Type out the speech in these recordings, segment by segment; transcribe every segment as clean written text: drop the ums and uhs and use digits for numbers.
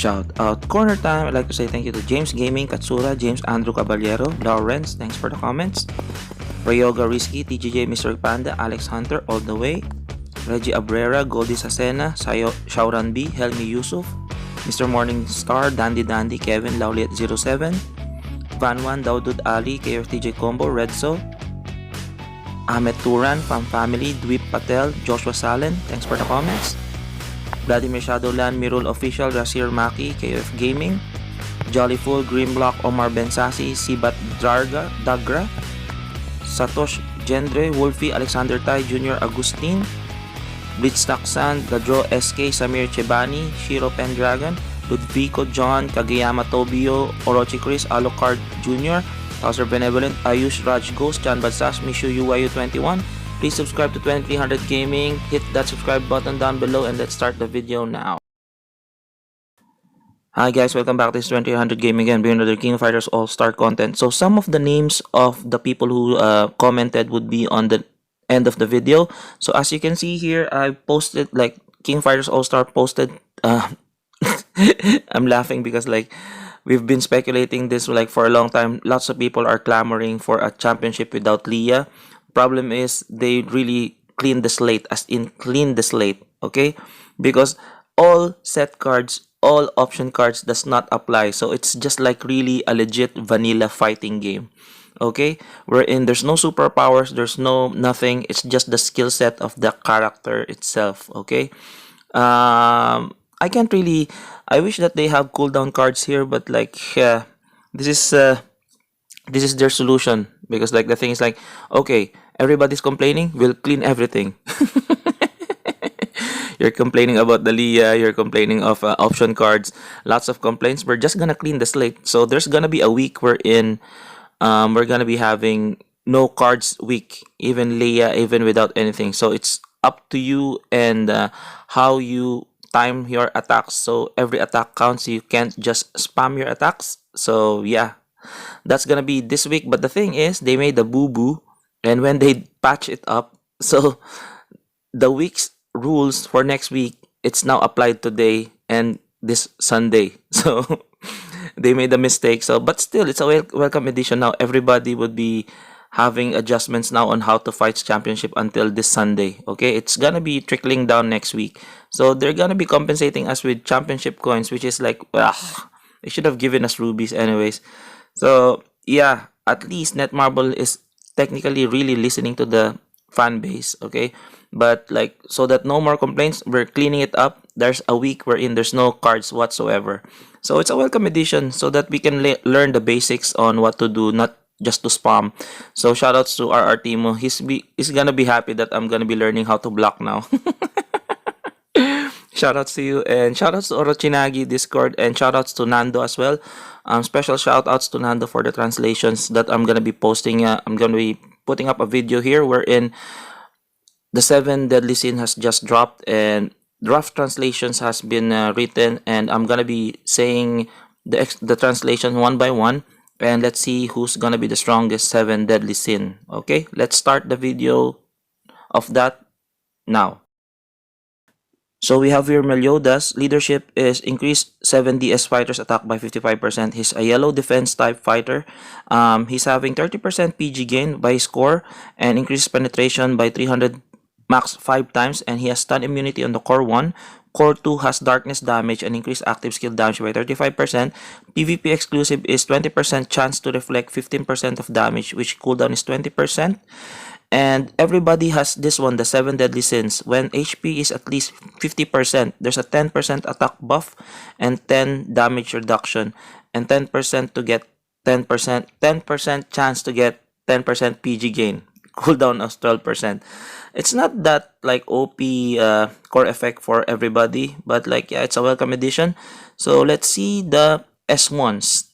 Shout out corner time. I'd like to say thank you to James Gaming, Katzura, James Andrew Caballero, Lawrence, thanks for the comments. Prayoga Risky, TGJ, Mr. Panda, Alex Hunter, all the way. Reggie Abrera, Goldie Sasena, Shauran B, Helmi Yusuf, Mr. Morningstar, Dandy, Kevin, Lauliet 07, Van Daudud Ali, KFTJ Combo, Redso, Ahmed Turan, Fam Family, Dweep Patel, Joshua Salen, thanks for the comments. Vladimir Shadowland, Mirul Official, Rasir Maki, KF Gaming, Jollyful, Greenblock, Omar Bensasi, Sibat Dagra, Satosh Gendre, Wolfie, Alexander Tai, Junior Agustin, Blitz Taksan, Gadro SK, Samir Chebani, Shiro Pendragon, Ludvico John, Kageyama Tobio, Orochi Chris, Alucard Jr., Towser Benevolent, Ayush Raj Ghost, Chan Badsas, Mishu UYU21. Please subscribe to 2300 Gaming, hit that subscribe button down below, and let's start the video now. Hi guys, welcome back to this 2300 Gaming again, bringing another King of Fighters All-Star content. So some of the names of the people who commented would be on the end of the video. So as you can see here, I posted like King of Fighters All-Star posted I'm laughing because like we've been speculating this like for a long time. Lots of people are clamoring for a championship without LEAH. Problem is they really clean the slate, as in clean the slate, okay? Because all set cards, all option cards does not apply. So it's just like really a legit vanilla fighting game, okay? Wherein there's no superpowers, there's no nothing. It's just the skill set of the character itself, okay? I can't really. I wish that they have cooldown cards here, but like this is their solution, because like the thing is like, okay, everybody's complaining, we'll clean everything. You're complaining about the LEAH, you're complaining of option cards, lots of complaints. We're just gonna clean the slate. So there's gonna be a week wherein we're gonna be having no cards week, even LEAH, even without anything. So it's up to you and how you time your attacks. So every attack counts. You can't just spam your attacks. So yeah, that's gonna be this week. But the thing is, they made a boo-boo, and when they patch it up, so the week's rules for next week, it's now applied today and this Sunday. So they made a mistake. So but still, it's a welcome edition. Now everybody would be having adjustments now on how to fight championship until this Sunday. Okay, it's gonna be trickling down next week. So they're gonna be compensating us with championship coins, which is like, they should have given us rubies anyways. So yeah, at least Netmarble is technically really listening to the fan base, okay? But like, so that no more complaints, we're cleaning it up. There's a week wherein there's no cards whatsoever. So it's a welcome edition so that we can learn the basics on what to do, not just to spam. So shoutouts to TEEMO. He's gonna be happy that I'm gonna be learning how to block now. Shoutouts to you, and shoutouts to OROCHINAGI Discord, and shoutouts to Nando as well. Special shoutouts to Nando for the translations that I'm gonna be posting. I'm gonna be putting up a video here wherein the 7 deadly sin has just dropped and draft translations has been written, and I'm gonna be saying the translation one by one, and let's see who's gonna be the strongest 7 deadly sin. Okay, let's start the video of that now. So we have here Meliodas. Leadership is increased 7 DS fighters attack by 55%. He's a yellow defense type fighter. He's having 30% PG gain by score and increased penetration by 300 max 5 times, and he has stun immunity on the core 1. Core 2 has darkness damage and increased active skill damage by 35%. PvP exclusive is 20% chance to reflect 15% of damage, which cooldown is 20%. And everybody has this one, the 7 deadly sins. When HP is at least 50%, there's a 10% attack buff and 10 damage reduction, and 10% to get 10% chance to get 10% PG gain. Cooldown of 12%. It's not that like OP core effect for everybody, but like yeah, it's a welcome addition. So let's see the S1s.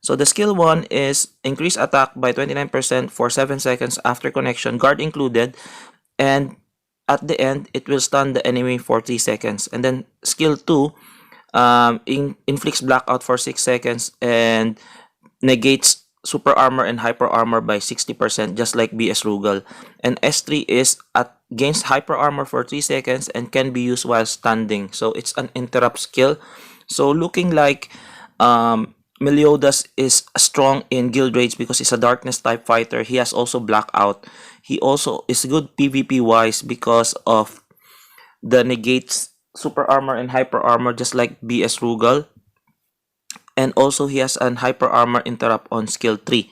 So the skill 1 is increase attack by 29% for 7 seconds after connection, guard included, and at the end it will stun the enemy for 3 seconds. And then skill 2 inflicts blackout for 6 seconds and negates super armor and hyper armor by 60%, just like BS Rugal. And S3 is gains hyper armor for 3 seconds and can be used while standing. So it's an interrupt skill So looking like Meliodas is strong in guild raids because he's a darkness type fighter. He has also blackout. He also is good PvP wise because of the negates super armor and hyper armor, just like BS Rugal. And also he has an hyper armor interrupt on skill 3,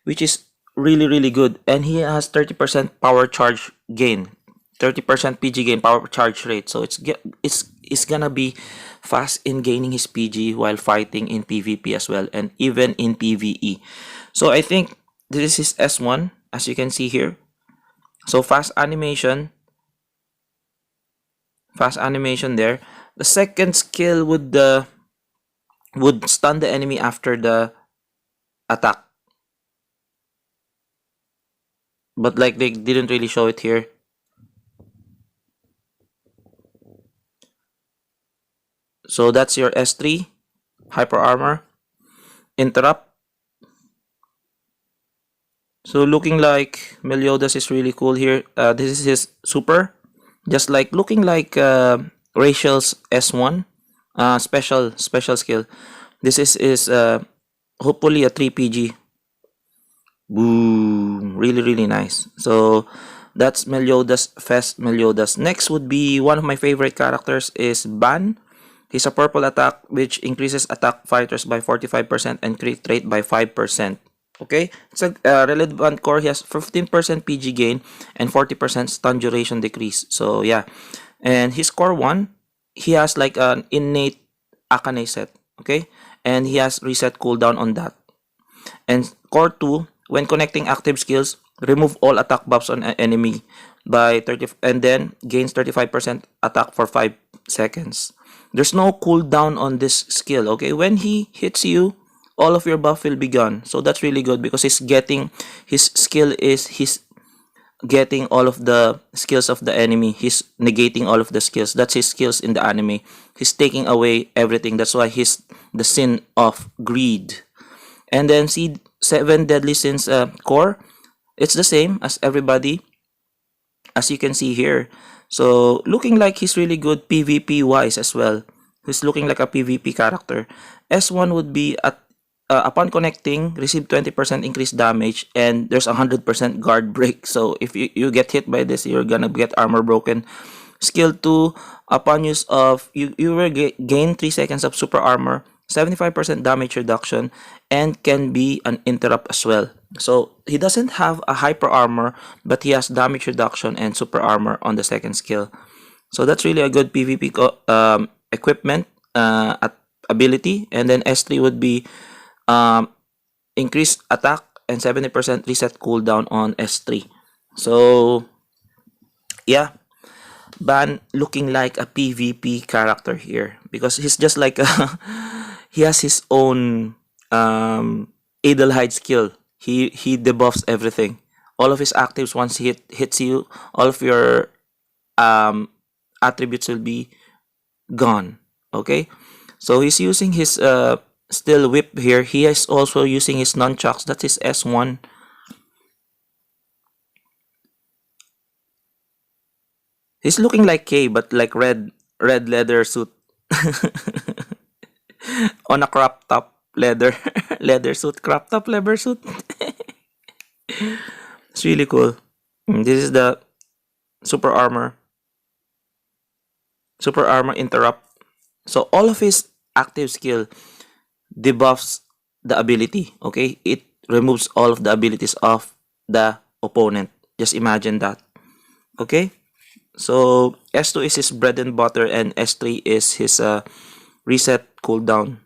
which is really good. And he has 30% power charge gain, 30% PG gain, power charge rate. So it's gonna be fast in gaining his PG while fighting in PvP as well, and even in PvE. So I think this is S1, as you can see here. So fast animation there. The second skill would stun the enemy after the attack, but like they didn't really show it here. So that's your S3 hyper armor interrupt. So looking like Meliodas is really cool here. This is his super, just like looking like Rachel's S1 special skill. This is hopefully a 3 PG. Boom, really nice. So that's Meliodas, Fest Meliodas. Next would be one of my favorite characters is Ban. He's a purple attack which increases attack fighters by 45% and crit rate by 5%. Okay, it's a relevant core. He has 15% PG gain and 40% stun duration decrease. So yeah, and his core 1, he has like an innate Akane set. Okay, and he has reset cooldown on that. And core 2, when connecting active skills, remove all attack buffs on an enemy by 30 and then gains 35% attack for 5 seconds. There's no cooldown on this skill. Okay, when he hits you, all of your buff will be gone. So that's really good because he's getting all of the skills of the enemy. He's negating all of the skills. That's his skills in the anime. He's taking away everything. That's why he's the sin of greed. And then see 7 deadly sins core. It's the same as everybody, as you can see here. So looking like he's really good PvP wise as well. He's looking like a PvP character. S1 would be at upon connecting, receive 20% increased damage, and there's 100% guard break. So if you get hit by this, you're gonna get armor broken. Skill 2, upon use of, you will gain 3 seconds of super armor, 75% damage reduction, and can be an interrupt as well. So he doesn't have a hyper armor, but he has damage reduction and super armor on the second skill. So that's really a good PvP equipment ability. And then S3 would be increased attack and 70% reset cooldown on S3. So yeah, Ban looking like a PvP character here because he's just like a he has his own Edelheid skill. He debuffs everything. All of his actives, once he hits you, all of your attributes will be gone. Okay, so he's using his still whip here. He is also using his nunchucks. That's his S1. He's looking like K, but like red leather suit on a crop top leather suit, crop top leather suit. It's really cool. This is the super armor interrupt. So all of his active skill debuffs the ability. Okay, it removes all of the abilities of the opponent. Just imagine that. Okay, so S2 is his bread and butter, and S3 is his reset cooldown.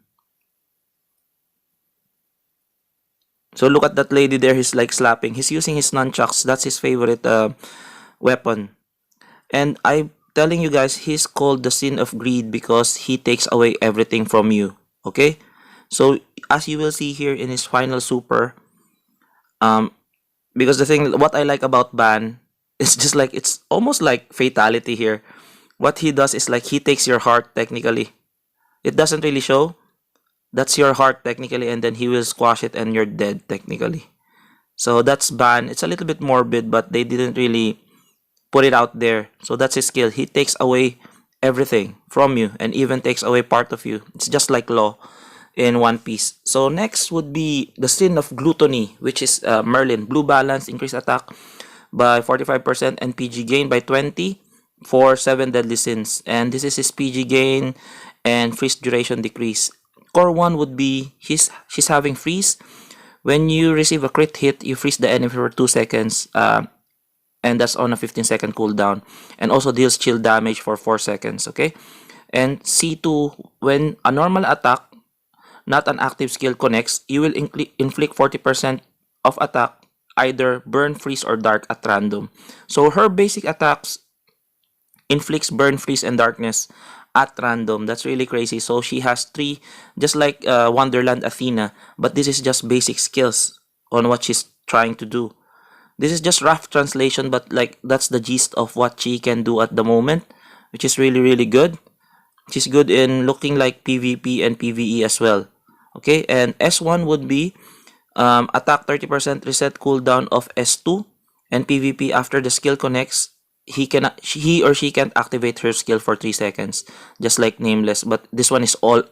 So look at that lady there. He's like slapping. He's using his nunchucks. That's his favorite weapon. And I'm telling you guys, he's called the sin of greed because he takes away everything from you. Okay, so as you will see here in his final super, because what I like about Ban is just like it's almost like fatality here. What he does is like he takes your heart technically. It doesn't really show. That's your heart technically, and then he will squash it and you're dead technically. So that's Ban. It's a little bit morbid, but they didn't really put it out there. So that's his skill. He takes away everything from you and even takes away part of you. It's just like Law in One Piece. So next would be the Sin of Gluttony, which is Merlin. Blue balance, increase attack by 45% and PG gain by 20 for 7 deadly sins. And this is his PG gain and freeze duration decrease. Core 1 would be she's having freeze. When you receive a crit hit, you freeze the enemy for 2 seconds. And that's on a 15-second cooldown. And also deals chill damage for 4 seconds. Okay. And C2, when a normal attack, not an active skill, connects, you will inflict 40% of attack, either burn, freeze, or dark at random. So her basic attacks inflicts burn, freeze, and darkness at random. That's really crazy. So she has 3, just like Wonderland Athena, but this is just basic skills on what she's trying to do. This is just rough translation, but like that's the gist of what she can do at the moment, which is really, really good. She's good in looking like PvP and PvE as well. Okay, and S1 would be attack 30% reset cooldown of S2, and PvP after the skill connects, he or she can activate her skill for 3 seconds, just like Nameless, but this one is all.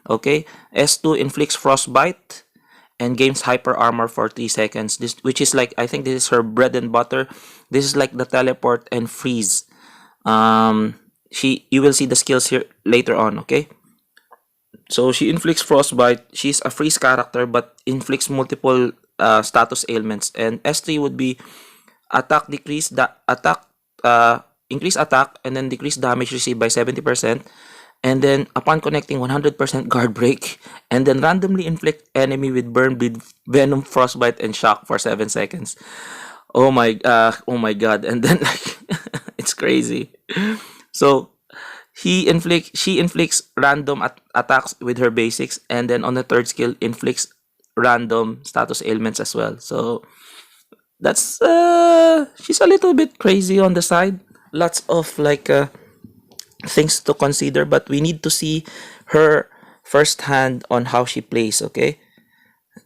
Okay, S2 inflicts frostbite and gains hyper armor for 3 seconds. This, which is like, I think this is her bread and butter. This is like the teleport and freeze. You will see the skills here later on. Okay. So she inflicts frostbite. She's a freeze character but inflicts multiple status ailments. And S3 would be attack decrease increase attack and then decrease damage received by 70%. And then upon connecting 100% guard break, and then randomly inflict enemy with burn, bleed, venom, frostbite, and shock for 7 seconds. Oh my god. And then like it's crazy. So she inflicts random attacks with her basics, and then on the third skill inflicts random status ailments as well. So that's she's a little bit crazy on the side. Lots of like things to consider, but we need to see her firsthand on how she plays. Okay,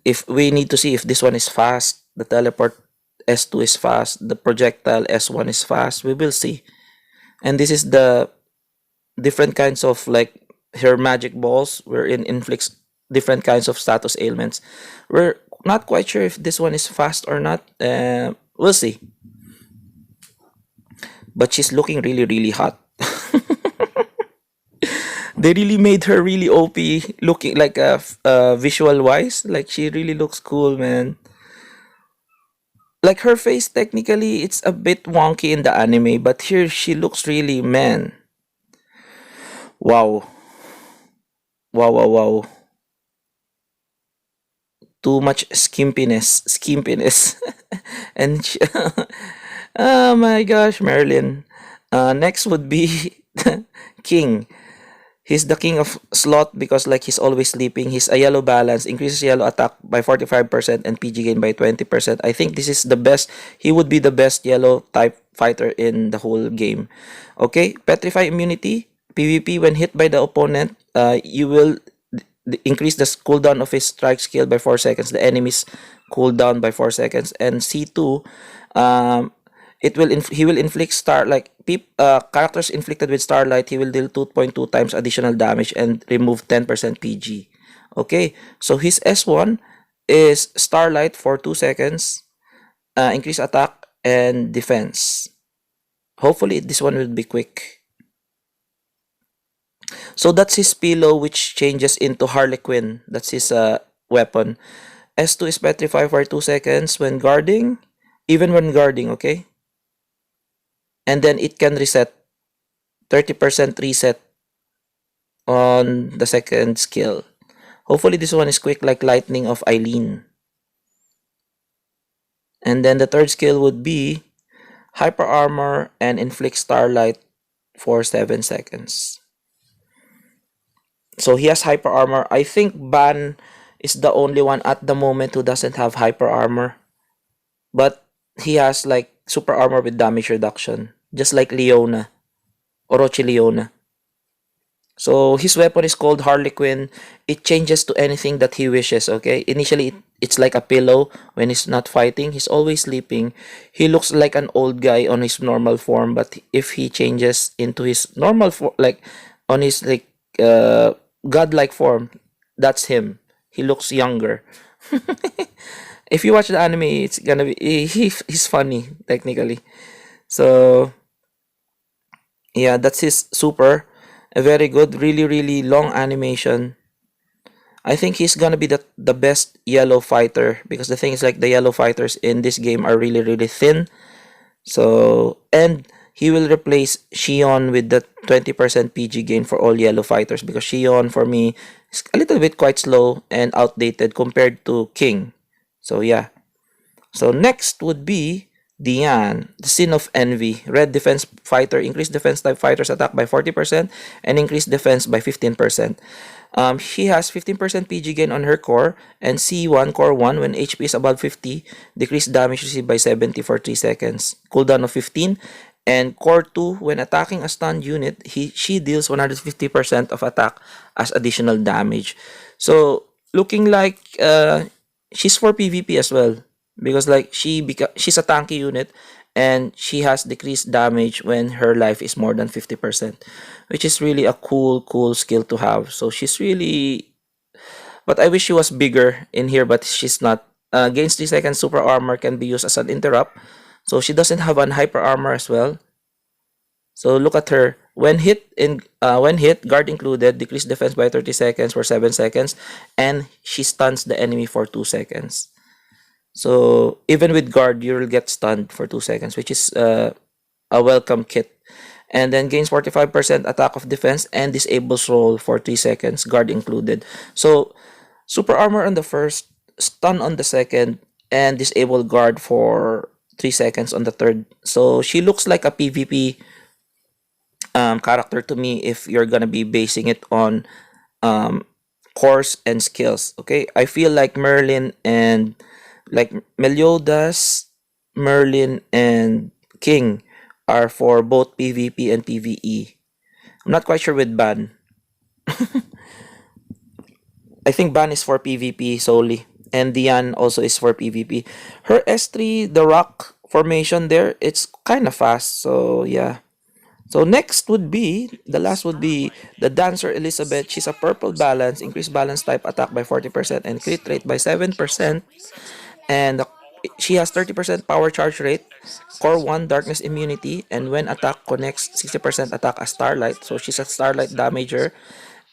if we need to see if this one is fast, the teleport S2 is fast, the projectile S1 is fast, we will see. And this is the different kinds of like her magic balls wherein inflicts different kinds of status ailments. We're not quite sure if this one is fast or not. We'll see. But she's looking really, really hot. They really made her really OP looking like visual wise. Like she really looks cool, man. Like her face technically it's a bit wonky in the anime, but here she looks really, man. Wow. Wow. Too much skimpiness. And oh my gosh, Merlin. Next would be King. He's the king of slot because like he's always sleeping. He's a yellow balance, increases yellow attack by 45% and PG gain by 20%. I think this is the best. He would be the best yellow type fighter in the whole game. Okay, petrify immunity. PvP, when hit by the opponent, you will increase the cooldown of his strike skill by 4 seconds. The enemy's cooldown by 4 seconds. And C2, he will inflict characters inflicted with starlight. He will deal 2.2 times additional damage and remove 10% PG. Okay, so his S1 is starlight for 2 seconds, increase attack and defense. Hopefully this one will be quick. So that's his pillow, which changes into Harlequin. That's his weapon. S2 is petrify for 2 seconds when guarding, even when guarding, okay? And then it can reset, 30% reset on the second skill. Hopefully this one is quick like lightning of Eileen. And then the third skill would be hyper armor and inflict starlight for 7 seconds. So he has hyper armor. I think Ban is the only one at the moment who doesn't have hyper armor. But he has like super armor with damage reduction. Just like Leona. Orochi Leona. So his weapon is called Harlequin. It changes to anything that he wishes, okay? Initially, it's like a pillow when he's not fighting. He's always sleeping. He looks like an old guy on his normal form, but if he changes into his normal form, like on his like godlike form, that's him. He looks younger. If you watch the anime, it's gonna be he's funny technically. So yeah, that's his super. A very good, really long animation. I think he's gonna be the best yellow fighter because the thing is like the yellow fighters in this game are really thin. So and he will replace Shion with the 20% PG gain for all yellow fighters because Shion for me is a little bit quite slow and outdated compared to King. So yeah. So next would be Diane, the Sin of Envy. Red defense fighter, increase defense type fighters attack by 40% and increase defense by 15%. She has 15% PG gain on her core and C1 core 1 when HP is above 50, decrease damage received by 70 for 3 seconds. Cooldown of 15. And core 2, when attacking a stunned unit, she deals 150% of attack as additional damage. So looking like she's for PvP as well because like she's a tanky unit and she has decreased damage when her life is more than 50%, which is really a cool skill to have. So she's really, but I wish she was bigger in here, but she's not. Gains 3 seconds super armor can be used as an interrupt, so she doesn't have an hyper armor as well. So look at her. When hit, guard included, decrease defense by 30 seconds for 7 seconds, and she stuns the enemy for 2 seconds. So even with guard, you will get stunned for 2 seconds, which is a welcome kit. And then gains 45% attack of defense and disables roll for 3 seconds, guard included. So super armor on the first, stun on the second, and disable guard for 3 seconds on the third. So she looks like a PvP character to me if you're gonna be basing it on um, cores and skills. Okay, I feel like Merlin and like Meliodas, Merlin, and King are for both PvP and PvE. I'm not quite sure with Ban. I think Ban is for PvP solely, and Diane also is for PvP. Her S3, the rock formation there, it's kind of fast. So yeah. So next would be, the last would be the Dancer Elizabeth. She's a purple balance, increased balance type attack by 40% and crit rate by 7%. And she has 30% power charge rate, core 1 darkness immunity, and when attack connects, 60% attack as Starlight. So she's a Starlight damager.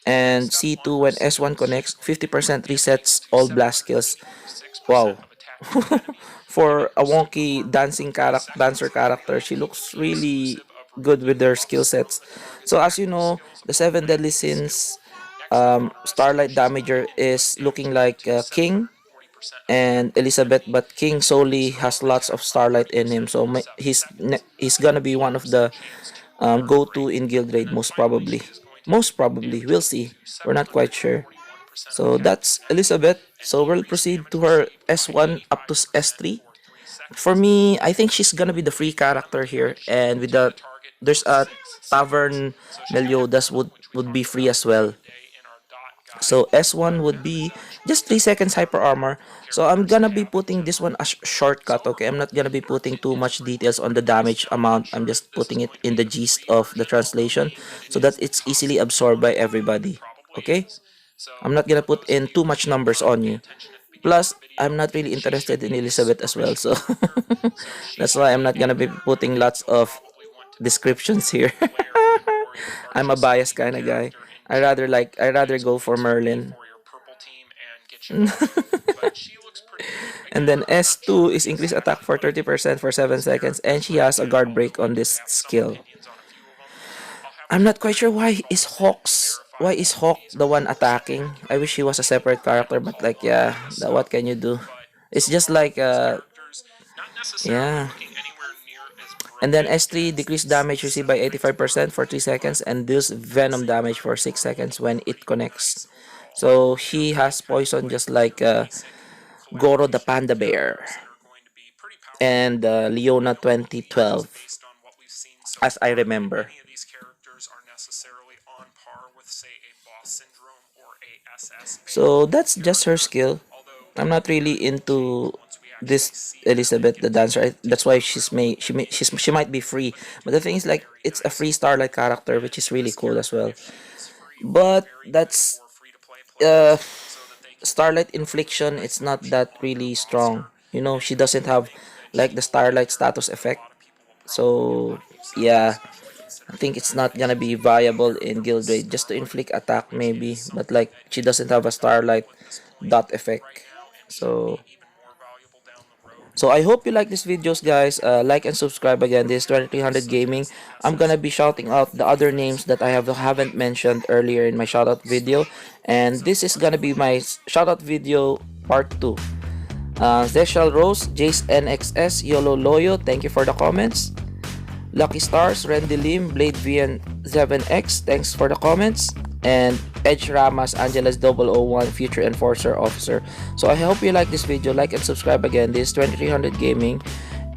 And C2 when S1 connects, 50% resets all blast skills. Wow. For a wonky dancer character, she looks really good with their skill sets. So as you know, the 7 deadly sins Starlight Damager is looking like King and Elizabeth, but King solely has lots of Starlight in him, so he's gonna be one of the go-to in guild raid most probably. Most probably, we'll see. We're not quite sure. So that's Elizabeth. So we'll proceed to her S1 up to S3. For me, I think she's gonna be the free character here, and with the there's a tavern Meliodas would be free as well. So S1 would be just 3 seconds hyper armor. So I'm gonna be putting this one as shortcut, okay? I'm not gonna be putting too much details on the damage amount. I'm just putting it in the gist of the translation so that it's easily absorbed by everybody, okay? I'm not gonna put in too much numbers on you. Plus, I'm not really interested in Elizabeth as well, so that's why I'm not gonna be putting lots of descriptions here. I'm a biased kind of guy. I rather go for Merlin. And then S2 is increased attack for 30% for 7 seconds, and she has a guard break on this skill. I'm not quite sure why is Hawk the one attacking. I wish he was a separate character, but like yeah, what can you do? It's just like yeah. And then S3 decrease damage received by 85% for 3 seconds and deals venom damage for 6 seconds when it connects. So he has poison just like Goro the Panda Bear and Leona 2012, as I remember. So that's just her skill. I'm not really into this Elizabeth the dancer. That's why she might be free. But the thing is, like, it's a free Starlight character, which is really cool as well. But that's uh Starlight infliction. It's not that really strong. You know, she doesn't have like the Starlight status effect. So yeah, I think it's not gonna be viable in guild raid, just to inflict attack maybe, but like she doesn't have a Starlight dot effect. So I hope you like these videos, guys. Like and subscribe again. This is 2300 Gaming. I'm gonna be shouting out the other names that I haven't mentioned earlier in my shoutout video, and this is gonna be my shoutout video part 2. Zeshal Rose, Jace NXS, Yolo Loyo, thank you for the comments. Lucky Stars, Randy Lim, Blade VN7X, thanks for the comments. And Edge Ramas, Angela's 001, Future Enforcer Officer. So I hope you like this video. Like and subscribe again. This is 2300 Gaming.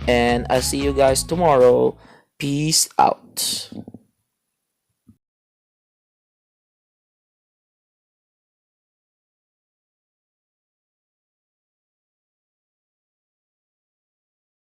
And I'll see you guys tomorrow. Peace out.